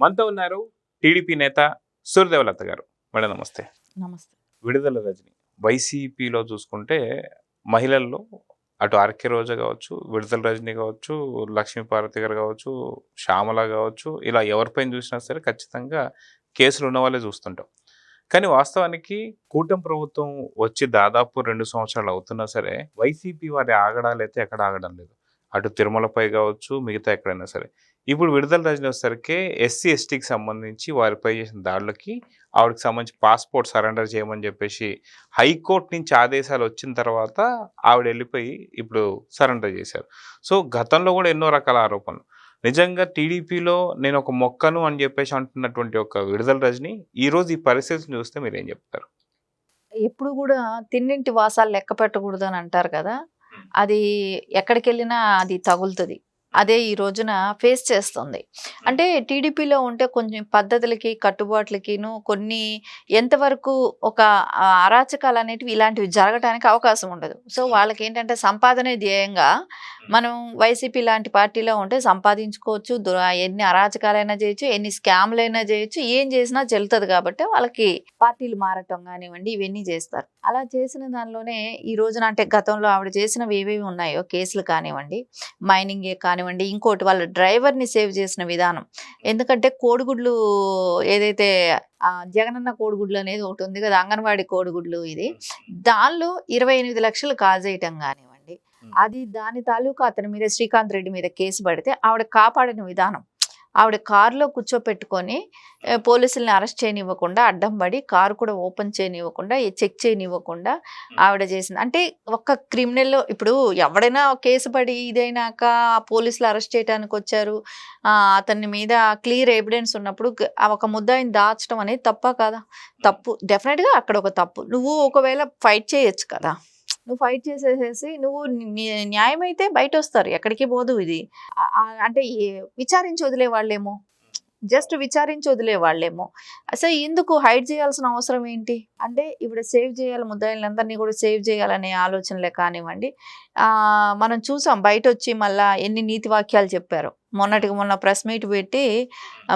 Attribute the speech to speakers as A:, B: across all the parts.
A: మనతో ఉన్నారు టీడీపీ నేత సూర్యదేవలత గారు. మేడం నమస్తే.
B: నమస్తే.
A: విడుదల రజని వైసీపీలో చూసుకుంటే మహిళల్లో అటు ఆర్కే రోజా కావచ్చు, విడుదల రజని కావచ్చు, లక్ష్మీపార్వతి గారు కావచ్చు, శ్యామల కావచ్చు, ఇలా ఎవరిపైన చూసినా సరే ఖచ్చితంగా కేసులు ఉన్న వాళ్ళే చూస్తుంటాం. కానీ వాస్తవానికి కూటమి ప్రభుత్వం వచ్చి దాదాపు 2 సంవత్సరాలు అవుతున్నా సరే వైసీపీ వారి ఆగడాలైతే ఎక్కడ ఆగడం లేదు. అటు తిరుమలపై కావచ్చు, మిగతా ఎక్కడైనా సరే. ఇప్పుడు విడుదల రజని వచ్చేసరికి ఎస్సీ ఎస్టీకి సంబంధించి వారిపై చేసిన దాడులకి ఆవిడకి సంబంధించి పాస్పోర్ట్ సరెండర్ చేయమని చెప్పేసి హైకోర్టు నుంచి ఆదేశాలు వచ్చిన తర్వాత ఆవిడ వెళ్ళిపోయి ఇప్పుడు సరెండర్ చేశారు. సో గతంలో కూడా ఎన్నో రకాల ఆరోపణలు. నిజంగా టీడీపీలో నేను ఒక మొక్కను అని చెప్పేసి అంటున్నటువంటి ఒక విడుదల రజని ఈరోజు ఈ పరిస్థితిని చూస్తే మీరు ఏం చెప్తారు?
B: ఎప్పుడు కూడా తిన్నింటి వాసాలు లెక్క పెట్టకూడదు అని అంటారు కదా. అది ఎక్కడికెళ్ళినా అది తగులుతుంది. అదే ఈ రోజున ఫేస్ చేస్తుంది. అంటే టీడీపీలో ఉంటే కొంచెం పద్ధతులకి కట్టుబాట్లకిను కొన్ని ఎంతవరకు ఒక అరాచకాలు అనేటివి ఇలాంటివి జరగటానికి అవకాశం ఉండదు. సో వాళ్ళకి ఏంటంటే సంపాదనే ధ్యేయంగా మనం వైసీపీ లాంటి పార్టీలో ఉంటే సంపాదించుకోవచ్చు, ఎన్ని అరాచకాలైనా చేయొచ్చు, ఎన్ని స్కామ్లైనా చేయొచ్చు, ఏం చేసినా చెల్లుతుంది. కాబట్టి వాళ్ళకి పార్టీలు మారటం కానివ్వండి ఇవన్నీ చేస్తారు. అలా చేసిన దానిలోనే ఈ రోజున అంటే గతంలో ఆవిడ చేసినవి ఏవేవి ఉన్నాయో కేసులు కానివ్వండి, మైనింగ్ కానివ్వండి, ఇంకోటి వాళ్ళ డ్రైవర్ని సేవ్ చేసిన విధానం. ఎందుకంటే కోడిగుడ్లు ఏదైతే జగనన్న కోడిగుడ్లు అనేది ఒకటి ఉంది కదా, అంగన్వాడీ కోడిగుడ్లు, ఇది దానిలో 28 లక్షలు కాజేయటం కానివ్వండి, అది దాని తాలూకా అతని మీద శ్రీకాంత్ రెడ్డి మీద కేసు పడితే ఆవిడ కాపాడిన విధానం. ఆవిడ కారులో కూర్చోపెట్టుకొని పోలీసుల్ని అరెస్ట్ చేయనివ్వకుండా అడ్డం పడి కారు కూడా ఓపెన్ చేయనివ్వకుండా చెక్ చేయనివ్వకుండా ఆవిడ చేసింది. అంటే ఒక్క క్రిమినల్లో ఇప్పుడు ఎవడైనా కేసు పడి ఇదైనాక పోలీసులు అరెస్ట్ చేయడానికి వచ్చారు, అతని మీద క్లియర్ ఎవిడెన్స్ ఉన్నప్పుడు ఒక ముద్దాయిని దాచడం అనేది తప్ప కాదా? తప్పు, డెఫినెట్గా అక్కడ ఒక తప్పు. నువ్వు ఒకవేళ ఫైట్ చేయొచ్చు కదా, నువ్వు ఫైట్ చేసేసేసి నువ్వు న్యాయం అయితే బయట వస్తారు, ఎక్కడికి పోదు. ఇది అంటే విచారించి వదిలేవాళ్ళేమో, జస్ట్ విచారించి వదిలేవాళ్ళేమో. అసలు ఎందుకు హైడ్ చేయాల్సిన అవసరం ఏంటి? అంటే ఇప్పుడు సేవ్ చేయాలి, ముద్దాయిలందరినీ కూడా సేవ్ చేయాలనే ఆలోచనలే కానివ్వండి. మనం చూసాం బయట వచ్చి మళ్ళా ఎన్ని నీతి వాక్యాలు చెప్పారు. మొన్న ప్రెస్ మీట్ పెట్టి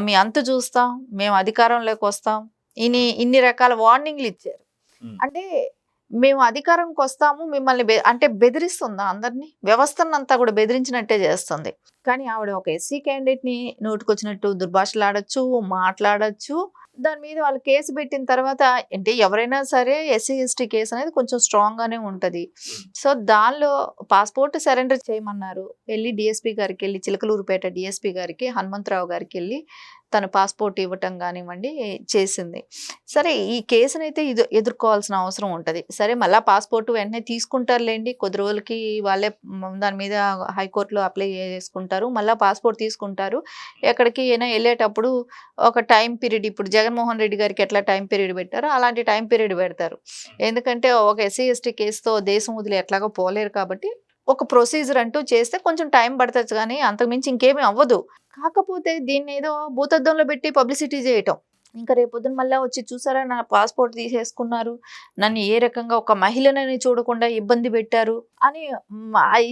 B: మీ అంతు చూస్తాం, మేము అధికారంలోకి వస్తాం, ఇన్ని రకాల వార్నింగ్లు ఇచ్చారు. అంటే మేము అధికారంకి వస్తాము మిమ్మల్ని అంటే బెదిరిస్తుందా? అందరినీ, వ్యవస్థను అంతా కూడా బెదిరించినట్టే చేస్తుంది. కానీ ఆవిడ ఒక ఎస్సీ క్యాండిడేట్ని నోటుకొచ్చినట్టు దుర్భాషలాడచ్చు, మాట్లాడచ్చు. దాని మీద వాళ్ళు కేసు పెట్టిన తర్వాత అంటే ఎవరైనా సరే ఎస్సీ ఎస్టీ కేసు అనేది కొంచెం స్ట్రాంగ్గానే ఉంటుంది. సో దానిలో పాస్పోర్ట్ సరెండర్ చేయమన్నారు. వెళ్ళి డిఎస్పీ గారికి వెళ్ళి, చిలకలూరుపేట డిఎస్పీ గారికి, హనుమంతరావు గారికి వెళ్ళి తను పాస్పోర్ట్ ఇవ్వటం కానివ్వండి చేసింది. సరే ఈ కేసునైతే ఎదుర్కోవాల్సిన అవసరం ఉంటుంది. సరే మళ్ళీ పాస్పోర్ట్ వెంటనే తీసుకుంటారులేండి, కొద్ది రోజులకి వాళ్ళే దాని మీద హైకోర్టులో అప్లై చేసుకుంటారు, మళ్ళీ పాస్పోర్ట్ తీసుకుంటారు. ఎక్కడికి అయినా వెళ్ళేటప్పుడు ఒక టైం పీరియడ్, ఇప్పుడు జగన్మోహన్ రెడ్డి గారికి ఎట్లా టైం పీరియడ్ పెట్టారో అలాంటి టైం పీరియడ్ పెడతారు. ఎందుకంటే ఒక ఎస్సీ ఎస్టీ కేసుతో దేశం వదిలి ఎట్లాగో పోలేరు కాబట్టి ఒక ప్రొసీజర్ అంటూ చేస్తే కొంచెం టైం పడుతుంది, కానీ అంతకుమించి ఇంకేమీ అవ్వదు. కాకపోతే దీన్ని ఏదో భూతద్దంలో పెట్టి పబ్లిసిటీ చేయటం, ఇంకా రేపొద్దున మళ్ళీ వచ్చి చూసారా నా పాస్పోర్ట్ తీసేసుకున్నారు, నన్ను ఏ రకంగా ఒక మహిళనని చూడకుండా ఇబ్బంది పెట్టారు అని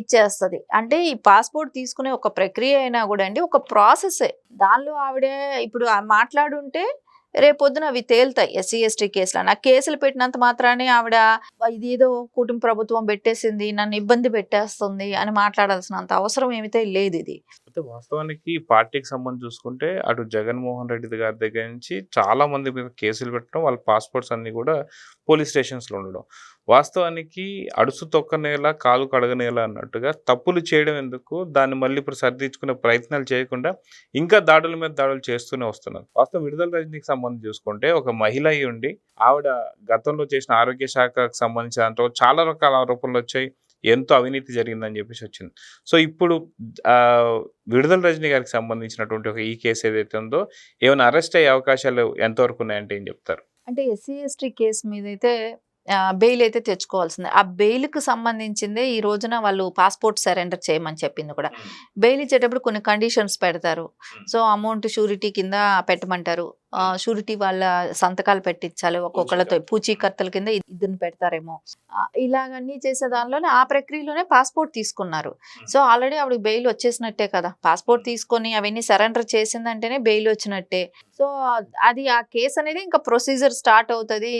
B: ఇచ్చేస్తుంది. అంటే ఈ పాస్పోర్ట్ తీసుకునే ఒక ప్రక్రియ అయినా కూడా అండి ఒక ప్రాసెసే. దానిలో ఆవిడే ఇప్పుడు మాట్లాడుంటే రేపొద్దున అవి తేలుతాయి. ఎస్సీ ఎస్టీ కేసులు ఆ కేసులు పెట్టినంత మాత్రాన్ని ఆవిడ ఇదేదో కుటుంబ ప్రభుత్వం పెట్టేసింది, నన్ను ఇబ్బంది పెట్టేస్తుంది అని మాట్లాడాల్సినంత అవసరం ఏమితే లేదు. ఇది
A: వాస్తవానికి పార్టీకి సంబంధించి చూసుకుంటే అటు జగన్మోహన్ రెడ్డి గారి దగ్గర నుంచి చాలా మంది మీద కేసులు పెట్టడం, వాళ్ళ పాస్పోర్ట్స్ అన్ని కూడా పోలీస్ స్టేషన్స్లో ఉండడం. వాస్తవానికి అడుసు తొక్కనేలా కాలు కడగనేలా అన్నట్టుగా తప్పులు చేయడం ఎందుకు, దాన్ని మళ్ళీ ఇప్పుడు సరిదిద్దుకునే ప్రయత్నాలు చేయకుండా ఇంకా దాడుల మీద దాడులు చేస్తూనే వస్తున్నారు. వాస్తవం విడుదల రజనీకి సంబంధించి చూసుకుంటే ఒక మహిళ అయి ఉండి ఆవిడ గతంలో చేసిన ఆరోగ్య శాఖకు సంబంధించిన దాంట్లో చాలా రకాల ఆరోపణలు వచ్చాయి, ఎంతో అవినీతి జరిగిందని చెప్పేసి వచ్చింది. సో ఇప్పుడు విడుదల రజనీ గారికి సంబంధించినటువంటి ఒక ఈ కేసు ఏదైతే ఉందో ఏమైనా అరెస్ట్ అయ్యే అవకాశాలు ఎంతవరకు ఉన్నాయంటే ఏం చెప్తారు?
B: అంటే ఎస్సీ ఎస్టీ కేసు మీద అయితే బెయిల్ అయితే తెచ్చుకోవాల్సిందే. ఆ బెయిల్కి సంబంధించిందే ఈ రోజున వాళ్ళు పాస్పోర్ట్ సరెండర్ చేయమని చెప్పింది కూడా. బెయిల్ ఇచ్చేటప్పుడు కొన్ని కండిషన్స్ పెడతారు. సో అమౌంట్ షూరిటీ కింద పెట్టమంటారు. షూరిటీ వాళ్ళ సంతకాలు పెట్టించాలి, ఒక్కొక్కళ్ళతో పూచీకర్తల కింద ఇద్దరిని పెడతారేమో, ఇలాగన్నీ చేసే దానిలోనే ఆ ప్రక్రియలోనే పాస్పోర్ట్ తీసుకున్నారు. సో ఆల్రెడీ ఆవిడకి బెయిల్ వచ్చేసినట్టే కదా, పాస్పోర్ట్ తీసుకొని అవన్నీ సరెండర్ చేసిందంటేనే బెయిల్ వచ్చినట్టే. సో అది ఆ కేసు అనేది ఇంకా ప్రొసీజర్ స్టార్ట్ అవుతుంది,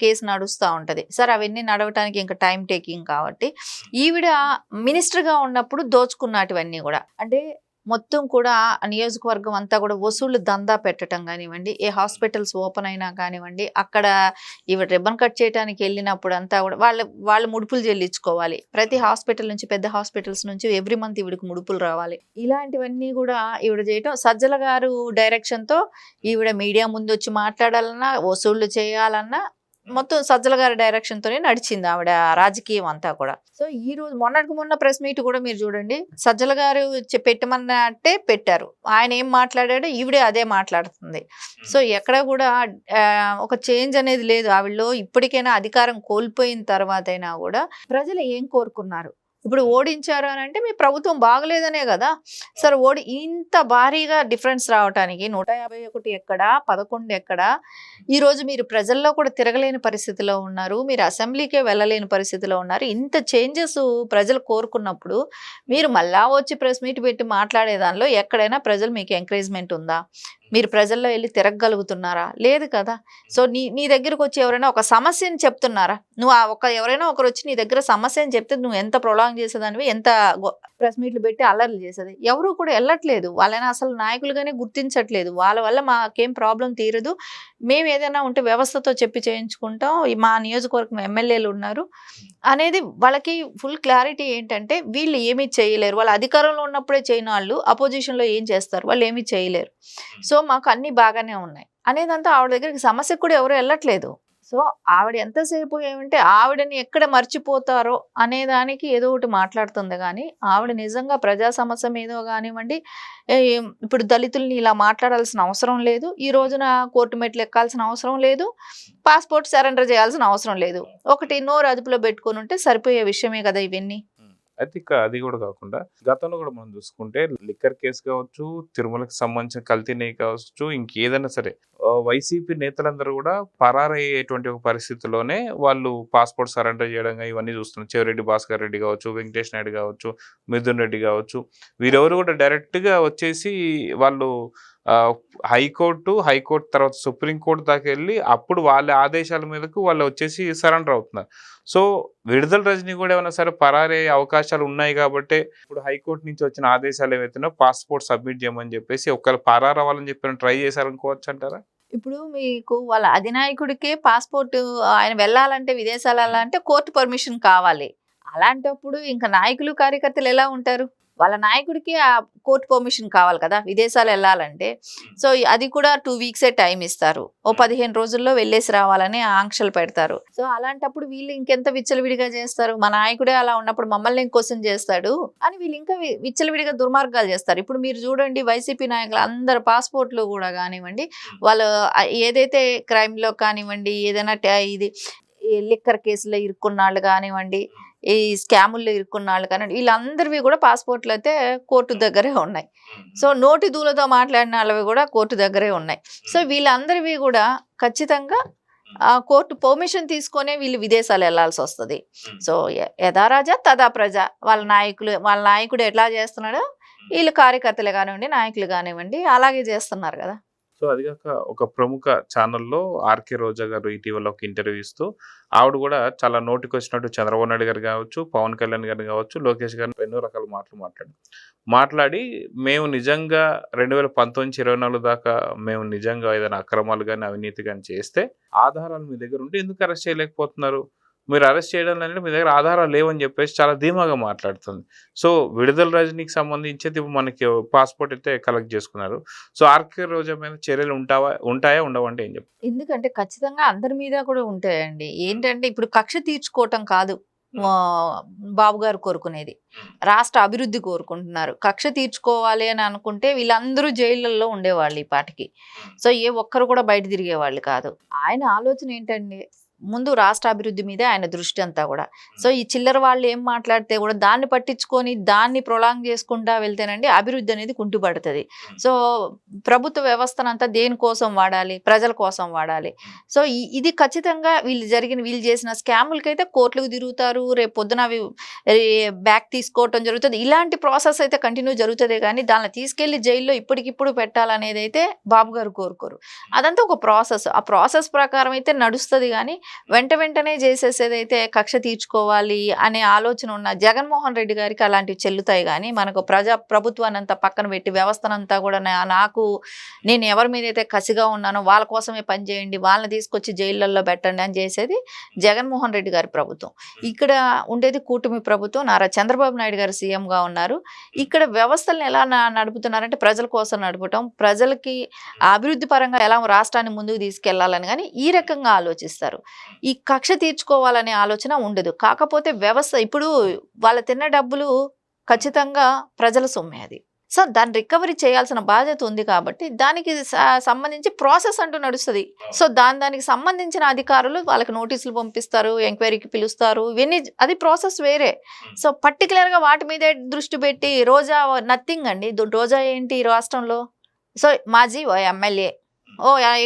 B: కేసు నడుస్తూ ఉంటుంది. సార్ అవన్నీ నడవటానికి ఇంకా టైం టేకింగ్ కాబట్టి ఈవిడ మినిస్టర్గా ఉన్నప్పుడు దోచుకున్నటివన్నీ కూడా, అంటే మొత్తం కూడా ఆ నియోజకవర్గం అంతా కూడా వసూళ్లు దందా పెట్టడం కానివ్వండి, ఏ హాస్పిటల్స్ ఓపెన్ అయినా కానివ్వండి, అక్కడ ఈవిడ రిబ్బన్ కట్ చేయడానికి వెళ్ళినప్పుడు అంతా కూడా వాళ్ళు ముడుపులు చెల్లించుకోవాలి. ప్రతి హాస్పిటల్ నుంచి, పెద్ద హాస్పిటల్స్ నుంచి ఎవ్రీ మంత్ ఈవిడకి ముడుపులు రావాలి. ఇలాంటివన్నీ కూడా ఈవిడ చేయటం, సజ్జల గారు డైరెక్షన్తో ఈవిడ మీడియా ముందు వచ్చి మాట్లాడాలన్నా, వసూళ్లు చేయాలన్నా మొత్తం సజ్జల గారి డైరెక్షన్ తోనే నడిచింది ఆవిడ రాజకీయం అంతా కూడా. సో ఈ రోజు మొన్న ప్రెస్ మీట్ కూడా మీరు చూడండి, సజ్జల గారు పెట్టమన్నట్టే పెట్టారు, ఆయన ఏం మాట్లాడాడో ఈవిడే అదే మాట్లాడుతుంది. సో ఎక్కడ కూడా ఒక చేంజ్ అనేది లేదు ఆవిడలో. ఇప్పటికైనా అధికారం కోల్పోయిన తర్వాత అయినా కూడా ప్రజలు ఏం కోరుకున్నారు, ఇప్పుడు ఓడించారు అని అంటే మీ ప్రభుత్వం బాగలేదనే కదా. సరే ఇంత భారీగా డిఫరెన్స్ రావడానికి 151 ఎక్కడా, 11 ఎక్కడా, ఈరోజు మీరు ప్రజల్లో కూడా తిరగలేని పరిస్థితిలో ఉన్నారు, మీరు అసెంబ్లీకే వెళ్ళలేని పరిస్థితిలో ఉన్నారు. ఇంత చేంజెస్ ప్రజలు కోరుకున్నప్పుడు మీరు మళ్ళా వచ్చి ప్రెస్ మీట్ పెట్టి మాట్లాడే దానిలో ఎక్కడైనా ప్రజలు మీకు ఎంకరేజ్మెంట్ ఉందా? మీరు ప్రజల్లో వెళ్ళి తిరగగలుగుతున్నారా? లేదు కదా. సో నీ దగ్గరకు వచ్చి ఎవరైనా ఒక సమస్యని చెప్తున్నారా? నువ్వు ఎవరైనా ఒకరు వచ్చి నీ దగ్గర సమస్యని చెప్తే నువ్వు ఎంత ప్రొలాంగ్ చేసేదానివి, ఎంత ప్రెస్ మీట్లు పెట్టి అల్లర్లు చేసేది, ఎవరు కూడా వెళ్ళట్లేదు. వాళ్ళైనా అసలు నాయకులుగానే గుర్తించట్లేదు. వాళ్ళ వల్ల మాకేం ప్రాబ్లం తీరదు, మేము ఏదైనా ఉంటే వ్యవస్థతో చెప్పి చేయించుకుంటాం, మా నియోజకవర్గం ఎమ్మెల్యేలు ఉన్నారు అనేది వాళ్ళకి ఫుల్ క్లారిటీ. ఏంటంటే వీళ్ళు ఏమీ చేయలేరు, వాళ్ళు అధికారంలో ఉన్నప్పుడే చేయని వాళ్ళు అపోజిషన్లో ఏం చేస్తారు, వాళ్ళు ఏమీ చేయలేరు. సో మాకు అన్ని బాగానే ఉన్నాయి అనేదంతా ఆవిడ దగ్గరికి సమస్యకు కూడా ఎవరు వెళ్ళట్లేదు. సో ఆవిడ ఎంతసేపు ఏమంటే ఆవిడని ఎక్కడ మర్చిపోతారో అనేదానికి ఏదో ఒకటి మాట్లాడుతుంది కానీ ఆవిడ నిజంగా ప్రజా సమస్య మీదో కానివ్వండి, ఇప్పుడు దళితుల్ని ఇలా మాట్లాడాల్సిన అవసరం లేదు, ఈ రోజున కోర్టు మెట్లు ఎక్కాల్సిన అవసరం లేదు, పాస్పోర్ట్ సరెండర్ చేయాల్సిన అవసరం లేదు. ఒకటి నోరు అదుపులో పెట్టుకొని ఉంటే సరిపోయే విషయమే కదా ఇవన్నీ.
A: అయితే అది కూడా కాకుండా గతంలో కూడా మనం చూసుకుంటే లిక్కర్ కేసు కావచ్చు, తిరుమలకి సంబంధించిన కల్తీ నెయ్యి కావచ్చు, ఇంకేదైనా సరే వైసీపీ నేతలందరూ కూడా పరారయ్యేటువంటి ఒక పరిస్థితిలోనే వాళ్ళు పాస్పోర్ట్ సరెండర్ చేయడం ఇవన్నీ చూస్తున్నాం. చెవిరెడ్డి భాస్కర్ రెడ్డి కావచ్చు, వెంకటేష్ నాయుడు కావచ్చు, మిథున్ రెడ్డి కావచ్చు, వీరెవరు కూడా డైరెక్ట్గా వచ్చేసి వాళ్ళు హైకోర్టు తర్వాత సుప్రీంకోర్టు దాకా వెళ్ళి అప్పుడు వాళ్ళ ఆదేశాల మీదకు వాళ్ళు వచ్చేసి సరెండర్ అవుతున్నారు. సో విడుదల రజనీ కూడా ఏమైనా సరే పరారే అవకాశాలు ఉన్నాయి కాబట్టి ఇప్పుడు హైకోర్టు నుంచి వచ్చిన ఆదేశాలు ఏవైతున్నాయో పాస్పోర్ట్ సబ్మిట్ చేయమని చెప్పేసి ఒకవేళ పరారు అవ్వాలని చెప్పి ట్రై చేశారనుకోవచ్చు అంటారా?
B: ఇప్పుడు మీకు వాళ్ళ అధినాయకుడికే పాస్పోర్ట్, ఆయన వెళ్ళాలంటే విదేశాలు వెళ్ళాలంటే కోర్టు పర్మిషన్ కావాలి. అలాంటప్పుడు ఇంకా నాయకులు కార్యకర్తలు ఎలా ఉంటారు? వాళ్ళ నాయకుడికి ఆ కోర్టు పర్మిషన్ కావాలి కదా విదేశాలు వెళ్ళాలంటే. సో అది కూడా 2 వీక్సే టైం ఇస్తారు, ఓ 15 రోజుల్లో వెళ్ళేసి రావాలని ఆంక్షలు పెడతారు. సో అలాంటప్పుడు వీళ్ళు ఇంకెంత విచ్చలవిడిగా చేస్తారు? మా నాయకుడే అలా ఉన్నప్పుడు మమ్మల్ని ఏం క్వశ్చన్ చేస్తాడు అని వీళ్ళు ఇంకా విచ్చలవిడిగా దుర్మార్గాలు చేస్తారు. ఇప్పుడు మీరు చూడండి, వైసీపీ నాయకులు అందరు పాస్పోర్ట్లు కూడా కానివ్వండి, వాళ్ళు ఏదైతే క్రైమ్లో కానివ్వండి, ఏదైనా ఇది లిక్కర్ కేసులో ఇరుక్కున్న వాళ్ళు కానివ్వండి, ఈ స్కాముల్లో ఇరుక్కున్న వాళ్ళు కానీ వీళ్ళందరివి కూడా పాస్పోర్ట్లు అయితే కోర్టు దగ్గరే ఉన్నాయి. సో నోటి దూలతో మాట్లాడిన వాళ్ళవి కూడా కోర్టు దగ్గరే ఉన్నాయి. సో వీళ్ళందరివి కూడా ఖచ్చితంగా కోర్టు పర్మిషన్ తీసుకొనే వీళ్ళు విదేశాలు వెళ్లాల్సి వస్తుంది. సో యథా రాజా తదా ప్రజ, వాళ్ళ నాయకుడు ఎట్లా చేస్తున్నాడో వీళ్ళు కార్యకర్తలు కానివ్వండి, నాయకులు కానివ్వండి అలాగే చేస్తున్నారు కదా.
A: సో అది కాక ఒక ప్రముఖ ఛానల్లో ఆర్కే రోజా గారు ఇటీవల ఒక ఇంటర్వ్యూ ఇస్తూ ఆవిడ కూడా చాలా నోటికి వచ్చినట్టు చంద్రబాబు నాయుడు గారు కావచ్చు, పవన్ కళ్యాణ్ గారు కావచ్చు, లోకేష్ గారిని ఎన్నో రకాల మాట్లాడి మేము నిజంగా 2019-24 దాకా మేము నిజంగా ఏదైనా అక్రమాలు కానీ అవినీతి కానీ చేస్తే ఆధారాలు మీ దగ్గర ఉంటే ఎందుకు అరెస్ట్ చేయలేకపోతున్నారు? మీరు అరెస్ట్ చేయడం అంటే మీ దగ్గర ఆధారాలు లేవని చెప్పేసి చాలా ధీమాగా మాట్లాడుతుంది. సో విడుదల రజనీకి సంబంధించి మనకి పాస్పోర్ట్ అయితే కలెక్ట్ చేసుకున్నారు. సో ఆర్కే రోజా మీద చర్యలు ఉంటాయా ఉండవంటే ఏం చెప్తారు?
B: ఎందుకంటే ఖచ్చితంగా అందరి మీద కూడా ఉంటాయండి. ఏంటంటే ఇప్పుడు కక్ష తీర్చుకోవటం కాదు బాబు గారు కోరుకునేది, రాష్ట్ర అభివృద్ధి కోరుకుంటున్నారు. కక్ష తీర్చుకోవాలి అని అనుకుంటే వీళ్ళందరూ జైళ్ళల్లో ఉండేవాళ్ళు ఈ పాటికి. సో ఏ ఒక్కరు కూడా బయట తిరిగేవాళ్ళు కాదు. ఆయన ఆలోచన ఏంటండి, ముందు రాష్ట్ర అభివృద్ధి మీదే ఆయన దృష్టి అంతా కూడా. సో ఈ చిల్లర వాళ్ళు ఏం మాట్లాడితే కూడా దాన్ని పట్టించుకొని దాన్ని ప్రొలాంగ్ చేసుకుంటా వెళ్తేనండి అభివృద్ధి అనేది కుంటుపడుతుంది. సో ప్రభుత్వ వ్యవస్థనంతా దేనికోసం వాడాలి, ప్రజల కోసం వాడాలి. సో ఇది ఖచ్చితంగా వీళ్ళు చేసిన స్కాములకైతే కోర్టులకు తిరుగుతారు, రేపు పొద్దున అవి బ్యాక్ తీసుకోవటం జరుగుతుంది. ఇలాంటి ప్రాసెస్ అయితే కంటిన్యూ జరుగుతుంది, కానీ దాన్ని తీసుకెళ్లి జైల్లో ఇప్పటికిప్పుడు పెట్టాలనేది అయితే బాబు గారు కోరుకోరు. అదంతా ఒక ప్రాసెస్. ఆ ప్రాసెస్ ప్రకారం అయితే నడుస్తుంది, కానీ వెంటనే చేసేసేది అయితే కక్ష తీర్చుకోవాలి అనే ఆలోచన ఉన్న జగన్మోహన్ రెడ్డి గారికి అలాంటివి చెల్లుతాయి. కానీ మనకు ప్రభుత్వాన్ని అంతా పక్కన పెట్టి వ్యవస్థనంతా కూడా నేను ఎవరి మీద అయితే కసిగా ఉన్నానో వాళ్ళ కోసమే పనిచేయండి, వాళ్ళని తీసుకొచ్చి జైళ్ళల్లో పెట్టండి అని చేసేది జగన్మోహన్ రెడ్డి గారి ప్రభుత్వం. ఇక్కడ ఉండేది కూటమి ప్రభుత్వం, నారా చంద్రబాబు నాయుడు గారు సీఎంగా ఉన్నారు. ఇక్కడ వ్యవస్థలను ఎలా నడుపుతున్నారంటే ప్రజల కోసం నడపటం, ప్రజలకి అభివృద్ధి పరంగా ఎలా రాష్ట్రాన్ని ముందుకు తీసుకెళ్లాలని కానీ ఈ రకంగా ఆలోచిస్తారు. ఈ కక్ష తీర్చుకోవాలనే ఆలోచన ఉండదు. కాకపోతే వ్యవస్థ ఇప్పుడు వాళ్ళ తిన్న డబ్బులు ఖచ్చితంగా ప్రజల సొమ్మే అది. సో దాన్ని రికవరీ చేయాల్సిన బాధ్యత ఉంది, కాబట్టి దానికి సంబంధించి ప్రాసెస్ అంటూ నడుస్తుంది. సో దానికి సంబంధించిన అధికారులు వాళ్ళకి నోటీసులు పంపిస్తారు, ఎంక్వైరీకి పిలుస్తారు, ఇవన్నీ అది ప్రాసెస్ వేరే. సో పర్టికులర్గా వాటి మీదే దృష్టి పెట్టి రోజా నథింగ్ అండి. రోజా ఏంటి ఈ రాష్ట్రంలో? సో మాజీ ఎమ్మెల్యే,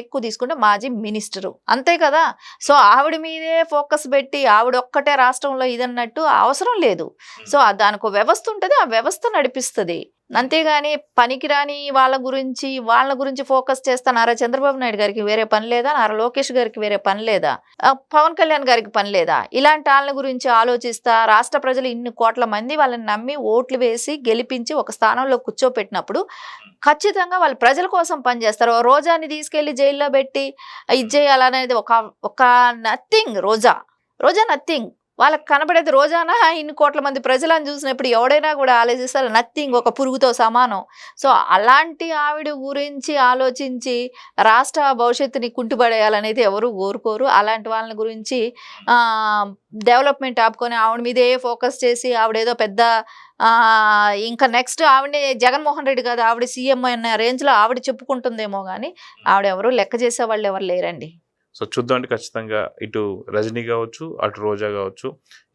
B: ఎక్కువ తీసుకుంటే మాజీ మినిస్టరు, అంతే కదా. సో ఆవిడ మీదే ఫోకస్ పెట్టి ఆవిడ ఒక్కటే రాష్ట్రంలో ఇదన్నట్టు అవసరం లేదు. సో దానికి వ్యవస్థ ఉంటుంది, ఆ వ్యవస్థ నడిపిస్తుంది. అంతేగాని పనికిరాని వాళ్ళ గురించి ఫోకస్ చేస్తా నారా చంద్రబాబు నాయుడు గారికి వేరే పని లేదా, నారా లోకేష్ గారికి వేరే పని లేదా, పవన్ కళ్యాణ్ గారికి పని లేదా? ఇలాంటి వాళ్ళ గురించి ఆలోచిస్తా రాష్ట్ర ప్రజలు ఇన్ని కోట్ల మంది వాళ్ళని నమ్మి ఓట్లు వేసి గెలిపించి ఒక స్థానంలో కూర్చోపెట్టినప్పుడు ఖచ్చితంగా వాళ్ళు ప్రజల కోసం పనిచేస్తారు. రోజాని తీసుకెళ్లి జైల్లో పెట్టి ఇది చేయాలనేది ఒక నథింగ్. రోజా నథింగ్. వాళ్ళకి కనబడేది రోజానా ఇన్ని కోట్ల మంది ప్రజలను చూసినప్పుడు ఎవడైనా కూడా ఆలోచిస్తారు నథింగ్, ఒక పురుగుతో సమానం. సో అలాంటి ఆవిడ గురించి ఆలోచించి రాష్ట్ర భవిష్యత్తుని కుంటుపడేయాలనేది ఎవరు కోరుకోరు. అలాంటి వాళ్ళని గురించి డెవలప్మెంట్ ఆపుకొని ఆవిడ మీదే ఫోకస్ చేసి ఆవిడేదో పెద్ద ఇంకా నెక్స్ట్ ఆవిడని జగన్మోహన్ రెడ్డి కాదు ఆవిడ సీఎం అనే రేంజ్లో ఆవిడ చెప్పుకుంటుందేమో, కానీ ఆవిడ ఎవరు లెక్క చేసే వాళ్ళు ఎవరు లేరండి.
A: సో చూద్దామంటే ఖచ్చితంగా ఇటు రజనీ కావచ్చు, అటు రోజా కావచ్చు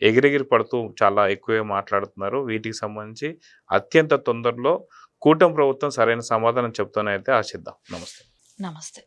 A: ఎగిరెగిరి పడుతూ చాలా ఎక్కువే మాట్లాడుతున్నారు. వీటికి సంబంధించి అత్యంత తొందరలో కూటమి ప్రభుత్వం సరైన సమాధానం చెప్తానైతే ఆశిద్దాం. నమస్తే.